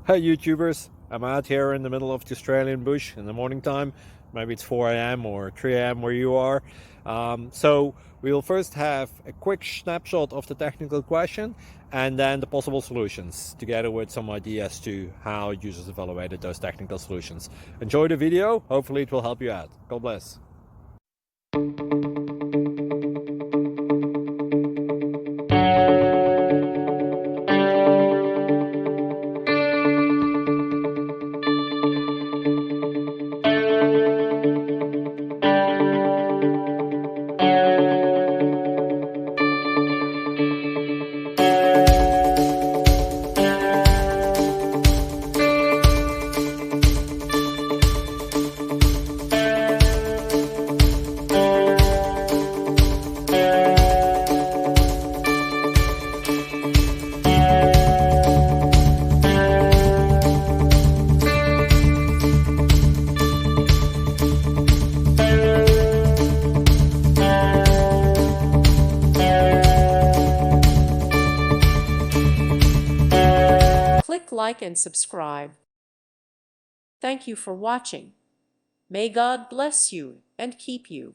Hey YouTubers, I'm out here in the middle of the Australian bush in the morning time. Maybe it's 4 a.m. or 3 a.m. where you are. So we'll first have a quick snapshot of the technical question and then the possible solutions, together with some ideas to how users evaluated those technical solutions. Enjoy the video, hopefully it will help you out. God bless. Click like and subscribe. Thank you for watching. May God bless you and keep you.